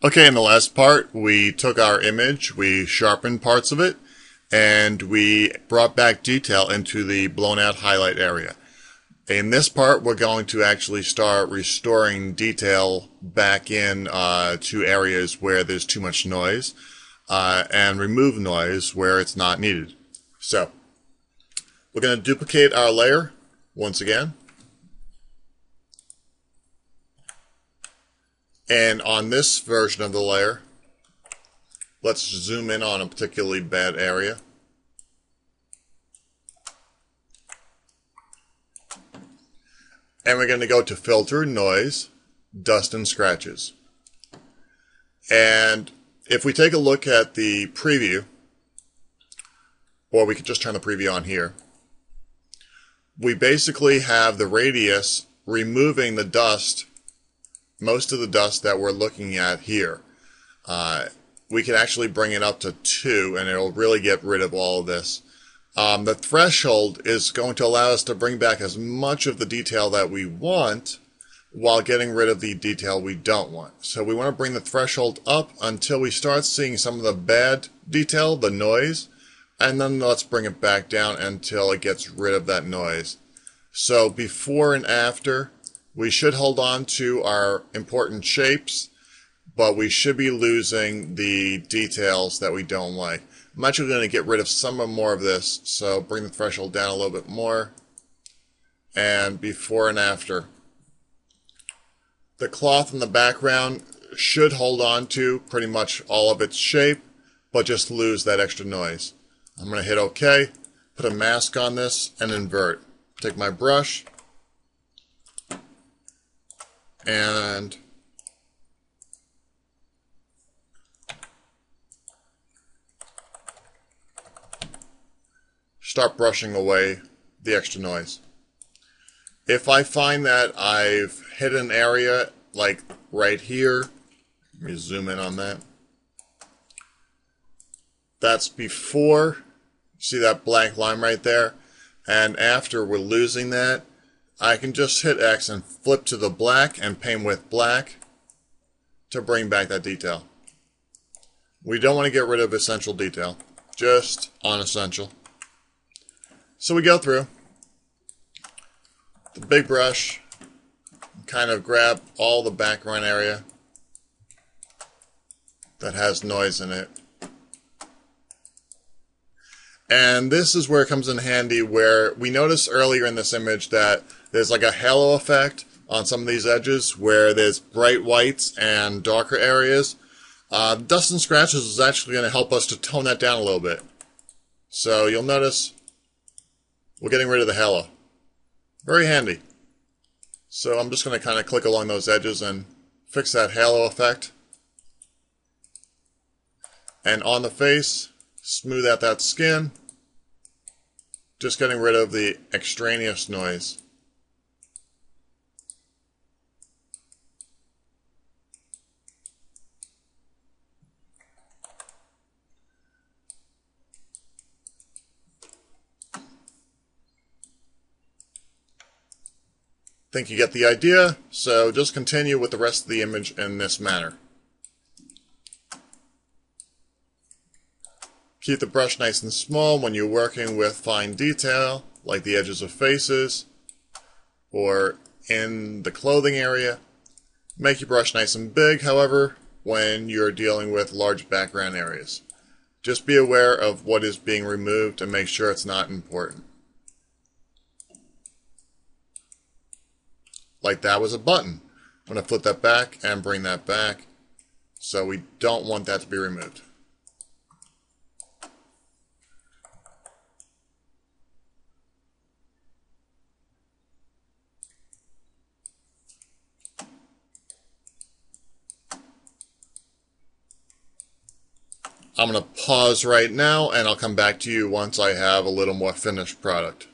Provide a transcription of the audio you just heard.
Okay, in the last part, we took our image, we sharpened parts of it, and we brought back detail into the blown out highlight area. In this part, we're going to actually start restoring detail back in to areas where there's too much noise and remove noise where it's not needed. So, we're going to duplicate our layer once again. And on this version of the layer, let's zoom in on a particularly bad area. And we're going to go to Filter, Noise, Dust and Scratches. And if we take a look at the preview, or we could just turn the preview on here, we basically have the radius removing the dust, most of the dust that we're looking at here. We can actually bring it up to 2 and it'll really get rid of all of this. The threshold is going to allow us to bring back as much of the detail that we want while getting rid of the detail we don't want. So we want to bring the threshold up until we start seeing some of the bad detail, the noise, and then let's bring it back down until it gets rid of that noise. So before and after, we should hold on to our important shapes, but we should be losing the details that we don't like. I'm actually going to get rid of some more of this, so bring the threshold down a little bit more. And before and after. The cloth in the background should hold on to pretty much all of its shape, but just lose that extra noise. I'm going to hit OK, put a mask on this, and invert. Take my brush, and start brushing away the extra noise. If I find that I've hit an area like right here, let me zoom in on that. That's before, see that blank line right there? And after we're losing that, I can just hit X and flip to the black and paint with black to bring back that detail. We don't want to get rid of essential detail, just unessential. So we go through the big brush, kind of grab all the background area that has noise in it. And this is where it comes in handy, where we noticed earlier in this image that there's like a halo effect on some of these edges where there's bright whites and darker areas. Dust and Scratches is actually going to help us to tone that down a little bit. So you'll notice we're getting rid of the halo. Very handy. So I'm just going to kind of click along those edges and fix that halo effect. And on the face, smooth out that skin. Just getting rid of the extraneous noise. Think you get the idea, so just continue with the rest of the image in this manner. Keep the brush nice and small when you're working with fine detail, like the edges of faces, or in the clothing area. Make your brush nice and big, however, when you're dealing with large background areas. Just be aware of what is being removed and make sure it's not important. Like that was a button. I'm going to flip that back and bring that back, so we don't want that to be removed. I'm going to pause right now and I'll come back to you once I have a little more finished product.